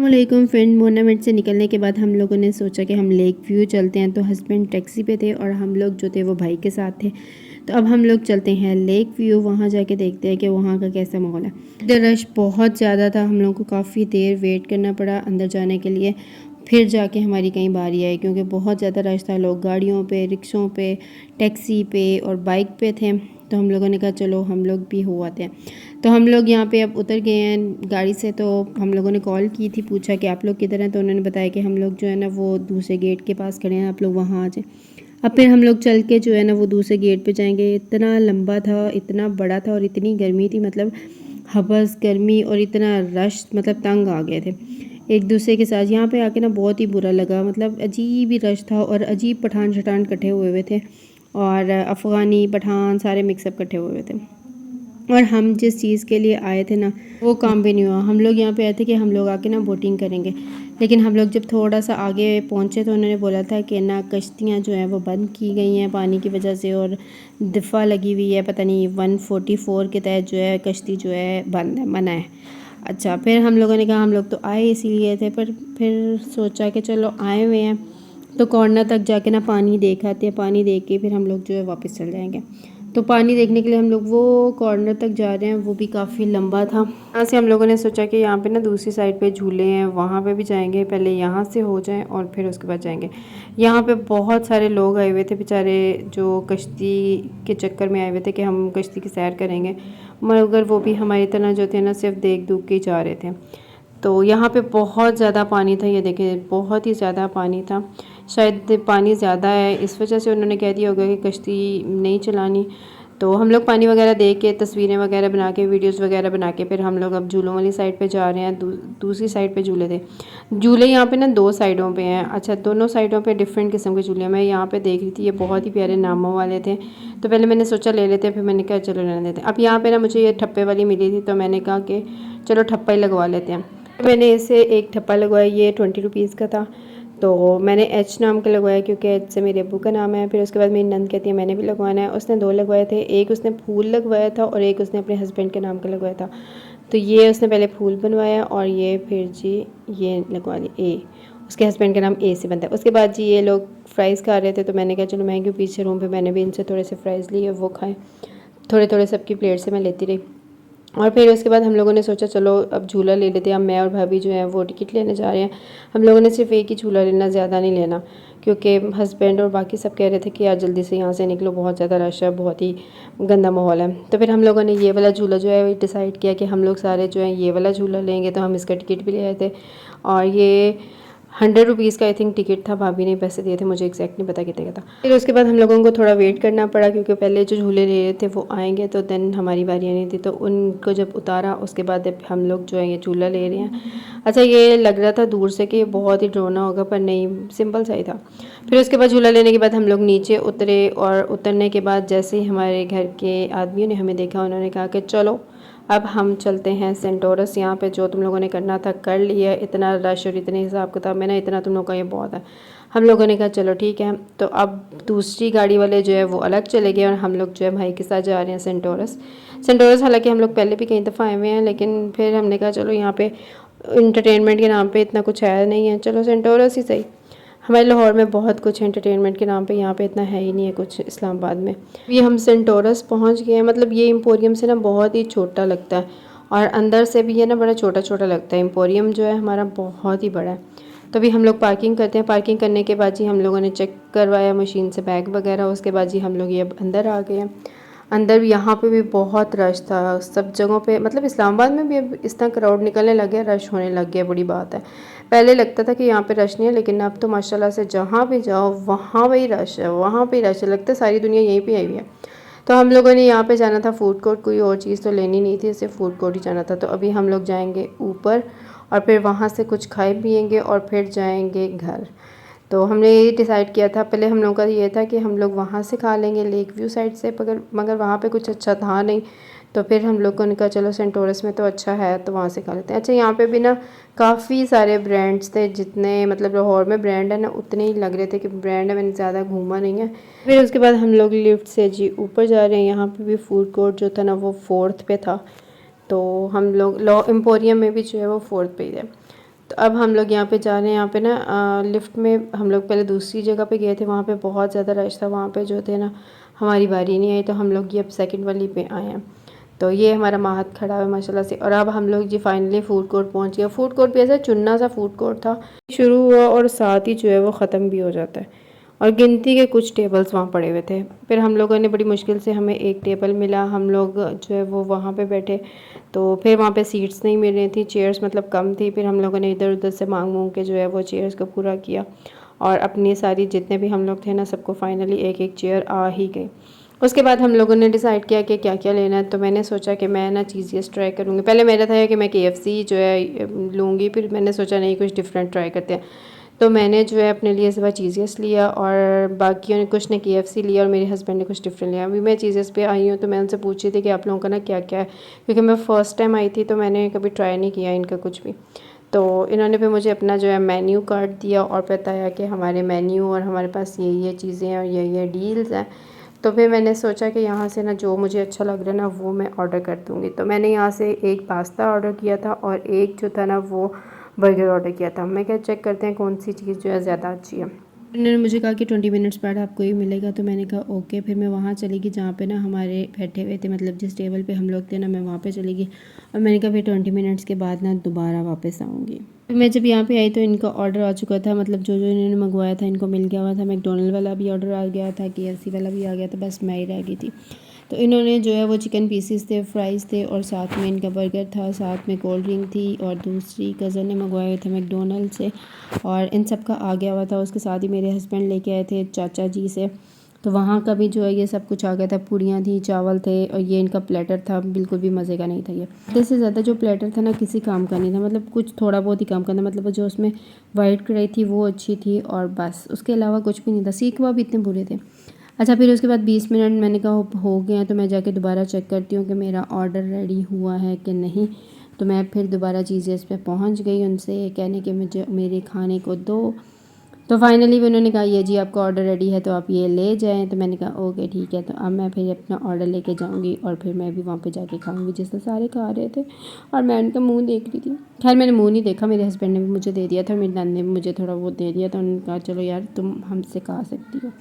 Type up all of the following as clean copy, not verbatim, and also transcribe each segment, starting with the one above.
अस्सलामुअलैकुम फ्रेंड। मोनामिड से निकलने के बाद हम लोगों ने सोचा कि हम लेक व्यू चलते हैं। तो हस्बैंड टैक्सी पे थे और हम लोग जो थे वो भाई के साथ थे। तो अब हम लोग चलते हैं लेक व्यू, वहाँ जाके देखते हैं कि वहाँ का कैसा माहौल है। इधर रश बहुत ज़्यादा था, हम लोगों को काफ़ी देर वेट करना पड़ा अंदर जाने के लिए। फिर जाके हमारी कहीं बारी आई क्योंकि बहुत ज़्यादा रश था। लोग गाड़ियों पे, रिक्शों पे, टैक्सी पे और बाइक पे थे। तो हम लोगों ने कहा चलो हम लोग भी हो आते हैं। तो हम लोग यहाँ पे अब उतर गए हैं गाड़ी से। तो हम लोगों ने कॉल की थी, पूछा कि आप लोग किधर हैं। तो उन्होंने बताया कि हम लोग जो है ना वो दूसरे गेट के पास खड़े हैं, आप लोग वहाँ आ जाएं। अब फिर हम लोग चल के जो है ना वो दूसरे गेट पे जाएंगे। इतना लंबा था, इतना बड़ा था और इतनी गर्मी थी, मतलब हबस गर्मी और इतना रश, मतलब तंग आ गए थे एक दूसरे के साथ। यहाँ पे आके ना बहुत ही बुरा लगा, मतलब अजीब ही रश था और अजीब पठान शठान इकट्ठे हुए थे और अफ़गानी पठान सारे मिक्सअप इकट्ठे हुए थे। और हम जिस चीज़ के लिए आए थे ना वो काम भी नहीं हुआ। हम लोग यहाँ पे आए थे कि हम लोग आके ना बोटिंग करेंगे, लेकिन हम लोग जब थोड़ा सा आगे पहुँचे तो उन्होंने बोला था कि ना कश्तियाँ जो हैं वो बंद की गई हैं पानी की वजह से, और दफ़ा लगी हुई है, पता नहीं 144 के तहत जो है कश्ती जो है बंद है, मना है। अच्छा, फिर हम लोगों ने कहा हम लोग तो आए इसीलिए थे, पर फिर सोचा कि चलो आए हुए हैं तो कॉर्नर तक जाके ना पानी देख आते हैं। पानी देख के फिर हम लोग जो है वापस चल जाएंगे। तो पानी देखने के लिए हम लोग वो कॉर्नर तक जा रहे हैं, वो भी काफ़ी लंबा था। यहाँ से हम लोगों ने सोचा कि यहाँ पे ना दूसरी साइड पे झूले हैं, वहाँ पे भी जाएंगे, पहले यहाँ से हो जाएं और फिर उसके बाद जाएंगे। यहाँ पे बहुत सारे लोग आए हुए थे बेचारे, जो कश्ती के चक्कर में आए हुए थे कि हम कश्ती की सैर करेंगे, मगर वो भी हमारी तरह जो थे ना सिर्फ देख दुख के जा रहे थे। तो यहाँ पे बहुत ज़्यादा पानी था, ये देखें बहुत ही ज़्यादा पानी था। शायद पानी ज़्यादा है इस वजह से उन्होंने कह दिया होगा कि कश्ती नहीं चलानी। तो हम लोग पानी वगैरह देख के, तस्वीरें वगैरह बना के, वीडियोस वगैरह बना के फिर हम लोग अब झूलों वाली साइड पे जा रहे हैं। दूसरी साइड पे झूले थे। झूले यहाँ पे ना दो साइडों पे हैं। अच्छा, दोनों साइडों पे डिफरेंट किस्म के झूले। मैं यहाँ पे देख रही थी, ये बहुत ही प्यारे नामों वाले थे। तो पहले मैंने सोचा ले लेते हैं, फिर मैंने कहा चलो रहने देते हैं। अब यहाँ पे ना मुझे ये ठप्पे वाली मिली थी, तो मैंने कहा कि चलो ठप्पा ही लगवा लेते हैं। मैंने इसे एक ठप्पा लगवाया, ये 20 रुपीज़ का था। तो मैंने एच नाम का लगवाया क्योंकि एच से मेरे अब्बू का नाम है। फिर उसके बाद मेरी नंद कहती है मैंने भी लगवाना है। उसने दो लगवाए थे, एक उसने फूल लगवाया था और एक उसने अपने हस्बैंड के नाम का लगवाया था। तो ये उसने पहले फूल बनवाया और ये फिर जी ये लगवा ली ए, उसके हस्बैंड का नाम ए से बनता है। उसके बाद जी ये लोग फ्राइज़ खा रहे थे, तो मैंने कहा चलो मैं क्यों पीछे रूम पे, मैंने भी इनसे थोड़े से फ्राइज़ लिए, वो खाएँ। थोड़े थोड़े सबकी प्लेट से मैं लेती रही। और फिर उसके बाद हम लोगों ने सोचा चलो अब झूला ले लेते हैं। अब मैं और भाभी जो है वो टिकट लेने जा रहे हैं। हम लोगों ने सिर्फ एक ही झूला लेना, ज़्यादा नहीं लेना, क्योंकि हस्बैंड और बाकी सब कह रहे थे कि यार जल्दी से यहाँ से निकलो, बहुत ज़्यादा रश है, बहुत ही गंदा माहौल है। तो फिर हम लोगों ने ये वाला झूला जो है डिसाइड किया कि हम लोग सारे जो है ये वाला झूला लेंगे। तो हम इसका टिकट भी ले आए थे और ये 100 रुपीज़ का आई थिंक टिकट था। भाभी ने पैसे दिए थे, मुझे एग्जैक्ट नहीं पता कितने का था। फिर उसके बाद हम लोगों को थोड़ा वेट करना पड़ा क्योंकि पहले जो झूले ले रहे थे वो आएंगे, तो देन हमारी बारी नहीं थी। तो उनको जब उतारा उसके बाद हम लोग जो है ये झूला ले रहे हैं। अच्छा, ये लग रहा था दूर से कि ये बहुत ही डरावना होगा, पर नहीं, सिंपल सा ही था। फिर उसके बाद झूला लेने के बाद हम लोग नीचे उतरे और उतरने के बाद जैसे ही हमारे घर के आदमियों ने हमें देखा, उन्होंने कहा कि चलो अब हम चलते हैं सेंटोरस। यहाँ पे जो तुम लोगों ने करना था कर लिया, इतना रश और इतने हिसाब किताब में ना, इतना तुम लोगों का ये बहुत है। हम लोगों ने कहा चलो ठीक है। तो अब दूसरी गाड़ी वाले जो है वो अलग चले गए और हम लोग जो है भाई के साथ जा रहे हैं सेंटोरस। सेंटोरस हालांकि हम लोग पहले भी कई दफ़ा आए हुए हैं, लेकिन फिर हमने कहा चलो यहाँ पे इंटरटेनमेंट के नाम पे इतना कुछ है नहीं है, चलो सेंटोरस ही सही। हमारे लाहौर में बहुत कुछ एंटरटेनमेंट के नाम पे, यहाँ पे इतना है ही नहीं है कुछ इस्लामाबाद में। ये हम सेंटोरस पहुँच गए हैं। मतलब ये एम्पोरियम से ना बहुत ही छोटा लगता है और अंदर से भी ये ना बड़ा छोटा छोटा लगता है। एम्पोरियम जो है हमारा बहुत ही बड़ा है। तो अभी हम लोग पार्किंग करते हैं। पार्किंग करने के बाद जी हम लोगों ने चेक करवाया मशीन से बैग वगैरह। उसके बाद जी हम लोग ये अंदर आ गए हैं। अंदर भी यहाँ पे भी बहुत रश था सब जगहों पे। मतलब इस्लामाबाद में भी अब इस तरह क्राउड निकलने लग गया, रश होने लग गया, बड़ी बात है। पहले लगता था कि यहाँ पे रश नहीं है, लेकिन अब तो माशाल्लाह से जहाँ भी जाओ वहाँ पे ही रश है, वहाँ पे ही रश है। लगता है सारी दुनिया यहीं पे आई हुई है। तो हम लोगों ने यहाँ पे जाना था फूड कोर्ट, कोई और चीज़ तो लेनी नहीं थी, सिर्फ फूड कोर्ट ही जाना था। तो अभी हम लोग जाएंगे ऊपर और फिर वहाँ से कुछ खाए पिएंगे और फिर जाएंगे घर। तो हमने ये डिसाइड किया था, पहले हम लोगों का ये था कि हम लोग वहाँ से खा लेंगे लेक व्यू साइड से, मगर वहाँ पे कुछ अच्छा था नहीं। तो फिर हम लोगों ने कहा चलो सेंटोरस में तो अच्छा है तो वहाँ से खा लेते हैं। अच्छा, यहाँ पे भी ना काफ़ी सारे ब्रांड्स थे, जितने मतलब लाहौर में ब्रांड है ना उतने ही लग रहे थे कि ब्रांड है। मैंने ज़्यादा घूमा नहीं है। फिर उसके बाद हम लोग लिफ्ट से जी ऊपर जा रहे हैं। यहाँ पे भी फूड कोर्ट जो था ना वो 4th पे था। तो हम लोग लॉ एम्पोरियम में भी जो है वो 4th पे ही है। तो अब हम लोग यहाँ पे जा रहे हैं। यहाँ पे ना लिफ्ट में हम लोग पहले दूसरी जगह पे गए थे, वहाँ पे बहुत ज़्यादा रश था, वहाँ पे जो थे ना हमारी बारी नहीं आई, तो हम लोग ये अब सेकंड वाली पे आए हैं। तो ये हमारा माहत खड़ा है माशाल्लाह से। और अब हम लोग जी फाइनली फूड कोर्ट पहुँच गए। फूड कोर्ट भी ऐसा चुन्ना सा फूड कोर्ट था, शुरू हुआ और साथ ही जो है वो ख़त्म भी हो जाता है, और गिनती के कुछ टेबल्स वहाँ पड़े हुए थे। फिर हम लोगों ने बड़ी मुश्किल से हमें एक टेबल मिला, हम लोग जो है वो वहाँ पे बैठे। तो फिर वहाँ पे सीट्स नहीं मिल रही थी, चेयर्स मतलब कम थी। फिर हम लोगों ने इधर उधर से मांग के जो है वो चेयर्स को पूरा किया, और अपनी सारी जितने भी हम लोग थे ना सबको फाइनली एक एक चेयर आ ही गई। उसके बाद हम लोगों ने डिसाइड किया कि क्या क्या लेना है। तो मैंने सोचा कि मैं ना चीज़ ट्राई करूँगी। पहले मेरा था कि मैं KFC जो है लूँगी, फिर मैंने सोचा नहीं कुछ डिफरेंट ट्राई करते हैं। तो मैंने जो है अपने लिए सिवा चीज़ेस लिया, और बाकियों ने कुछ ने KFC लिया, और मेरे हस्बैंड ने कुछ डिफरेंट लिया। अभी मैं चीज़ेस पे आई हूँ तो मैं उनसे पूछ रही थी कि आप लोगों का ना क्या क्या है, क्योंकि मैं फ़र्स्ट टाइम आई थी तो मैंने कभी ट्राई नहीं किया इनका कुछ भी। तो इन्होंने फिर मुझे अपना जो है मेन्यू कार्ड दिया और बताया कि हमारे मेन्यू और हमारे पास ये चीज़ें हैं और ये डील्स हैं। तो फिर मैंने सोचा कि यहाँ से ना जो मुझे अच्छा लग रहा है ना वो मैं ऑर्डर कर दूँगी। तो मैंने यहाँ से एक पास्ता ऑर्डर किया था, और एक जो था ना वो बर्गर ऑर्डर किया था। मैं क्या चेक करते हैं कौन सी चीज़ जो है ज़्यादा अच्छी है। उन्होंने मुझे कहा कि 20 मिनट्स बाद आपको ही मिलेगा। तो मैंने कहा ओके। फिर मैं वहाँ चली गई जहाँ पे ना हमारे बैठे हुए थे, मतलब जिस टेबल पे हम लोग थे ना, मैं वहाँ पे चली गई, और मैंने कहा फिर 20 मिनट्स के बाद ना दोबारा वापस आऊँगी। फिर मैं जब यहाँ पे आई तो इनका ऑर्डर आ चुका था, मतलब जो जो इन्होंने मंगवाया था इनको मिल गया हुआ था। मैकडोनल्ड वाला भी ऑर्डर आ गया था, KFC वाला भी आ गया था, बस मैं ही रह गई थी। तो इन्होंने जो है वो चिकन पीसीस थे, फ्राइज़ थे, और साथ में इनका बर्गर था, साथ में कोल्ड ड्रिंक थी, और दूसरी कज़न ने मंगवाए हुए थे मैकडोनल्ड से, और इन सब का आ गया हुआ था। उसके साथ ही मेरे हस्बैंड लेके आए थे चाचा जी से, तो वहाँ का भी जो है ये सब कुछ आ गया था। पूड़ियाँ थी, चावल थे, और ये इनका प्लेटर था, बिल्कुल भी मज़े का नहीं था ये। आधे से ज़्यादा जो प्लेटर था ना किसी काम का नहीं था, मतलब कुछ थोड़ा बहुत ही काम का था। मतलब जो उसमें वाइट कढ़ाई थी वो अच्छी थी, और बस उसके अलावा कुछ भी नहीं था। सीख कबाब भी इतने बुरे थे। अच्छा, फिर उसके बाद 20 मिनट मैंने कहा हो गया, तो मैं जाके दोबारा चेक करती हूँ कि मेरा ऑर्डर रेडी हुआ है कि नहीं। तो मैं फिर दोबारा चीज़ेस पे पहुँच गई उनसे कहने के मुझे मेरे खाने को दो। तो फाइनली भी उन्होंने कहा ये जी आपका ऑर्डर रेडी है, तो आप ये ले जाएं। तो मैंने कहा ओके ठीक है। तो अब मैं फिर अपना ऑर्डर लेके जाऊंगी, और फिर मैं भी वहाँ पे जाके खाऊंगी जिससे सारे खा रहे थे, और मैं उनका मुंह देख रही थी। खैर मैंने मुंह नहीं देखा, मेरे हस्बैंड ने भी मुझे दे दिया था, मेरी नानी ने भी मुझे थोड़ा बहुत दे दिया था। उन्होंने कहा चलो यार तुम हमसे खा सकती हो।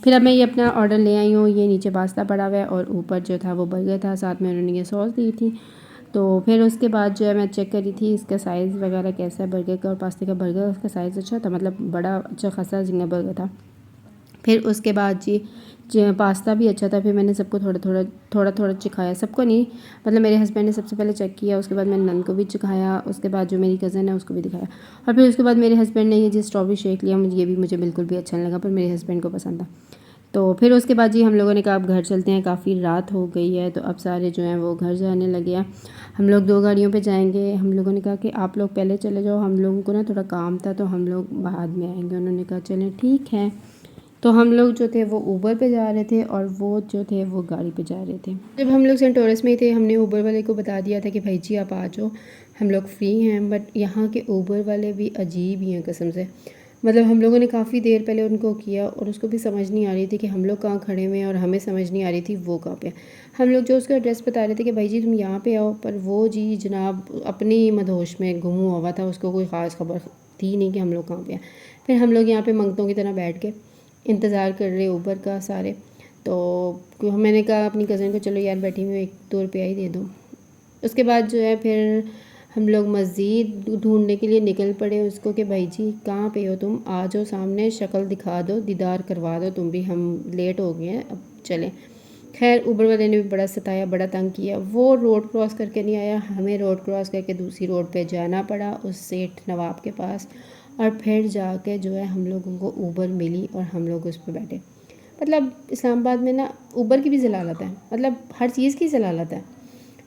फिर अब मैं ये अपना ऑर्डर ले आई हूँ। ये नीचे पास्ता पड़ा हुआ है, और ऊपर जो था वो बर्गर था, साथ में उन्होंने ये सॉस दी थी। तो फिर उसके बाद जो है मैं चेक करी थी इसका साइज़ वगैरह कैसा है बर्गर का और पास्ते का। बर्गर उसका साइज़ अच्छा था, मतलब बड़ा अच्छा खासा जिंगा बर्गर था। फिर उसके बाद जी पास्ता भी अच्छा था। फिर मैंने सबको थोड़ा थोड़ा चिखाया, सबको नहीं, मतलब मेरे हस्बैंड ने सबसे पहले चेक किया, उसके बाद मैंने नन को भी चिखाया, उसके बाद जो मेरी कज़न है उसको भी दिखाया, और फिर उसके बाद मेरे हस्बैंड ने ये जी स्ट्रॉबेरी शेक लिया। मुझे बिल्कुल भी अच्छा नहीं लगा, पर मेरे हस्बैंड को पसंद था। तो फिर उसके बाद जी हम लोगों ने कहा अब घर चलते हैं, काफ़ी रात हो गई है। तो अब सारे जो हैं वो घर जाने लगे हैं। हम लोग 2 गाड़ियों पे जाएंगे। हम लोगों ने कहा कि आप लोग पहले चले जाओ, हम लोगों को ना थोड़ा काम था तो हम लोग बाद में आएंगे। उन्होंने कहा चलें ठीक है। तो हम लोग जो थे वो ऊबर पे जा रहे थे, और वो जो थे वो गाड़ी पे जा रहे थे। जब हम लोग सेंट टॉरस में ही थे, हमने ऊबर वाले को बता दिया था कि भाई जी आप आ जाओ, हम लोग फ्री हैं। बट यहाँ के ऊबर वाले भी अजीब ही हैं कसम से। मतलब हम लोगों ने काफ़ी देर पहले उनको किया, और उसको भी समझ नहीं आ रही थी कि हम लोग कहाँ खड़े हुए हैं, और हमें समझ नहीं आ रही थी वो कहाँ पे। हम लोग जो उसका एड्रेस बता रहे थे कि भाई जी तुम यहाँ पे आओ, पर वो जी जनाब अपनी मदहोश में गुम हुआ था, उसको कोई ख़ास खबर थी नहीं कि हम लोग कहाँ पे हैं। फिर हम लोग यहाँ पे मंगतों की तरह बैठ के इंतज़ार कर रहे ऊबर का सारे। तो मैंने कहा अपनी कज़न को चलो यार बैठी हुई 1-2 रुपया ही दे दो। उसके बाद जो है फिर हम लोग मस्जिद ढूंढने के लिए निकल पड़े उसको कि भाई जी कहाँ पे हो तुम, आ जाओ सामने, शक्ल दिखा दो, दीदार करवा दो तुम भी, हम लेट हो गए हैं अब चलें। खैर ऊबर वाले ने भी बड़ा सताया, बड़ा तंग किया। वो रोड क्रॉस करके नहीं आया, हमें रोड क्रॉस करके दूसरी रोड पे जाना पड़ा उस सेठ नवाब के पास, और फिर जाके जो है हम लोगों को ऊबर मिली और हम लोग उस पर बैठे। मतलब इस्लामाबाद में ना ऊबर की भी ज़लालत है, मतलब हर चीज़ की ज़लालत है।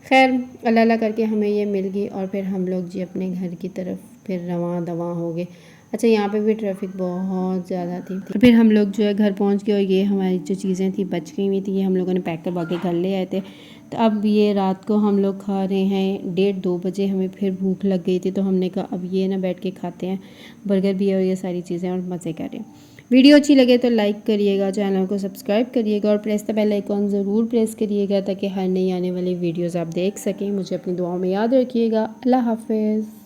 खैर अल्लाह अल्लाह करके हमें ये मिल गई, और फिर हम लोग जी अपने घर की तरफ फिर रवां दवां हो गए। अच्छा यहाँ पे भी ट्रैफिक बहुत ज़्यादा थी। तो फिर हम लोग जो है घर पहुँच गए, और ये हमारी जो चीज़ें थी बच गई हुई थी, ये हम लोगों ने पैक करवा के घर ले आए थे। तो अब ये रात को हम लोग खा रहे हैं 1:30-2 बजे, हमें फिर भूख लग गई थी, तो हमने कहा अब ये ना बैठ के खाते हैं, बर्गर भी है और ये सारी चीज़ें, और मज़े कर रहे हैं। वीडियो अच्छी लगे तो लाइक करिएगा, चैनल को सब्सक्राइब करिएगा, और प्रेस द बेल आइकॉन ज़रूर प्रेस करिएगा ताकि हर नई आने वाली वीडियोस आप देख सकें। मुझे अपनी दुआओं में याद रखिएगा। अल्लाह हाफ़िज़।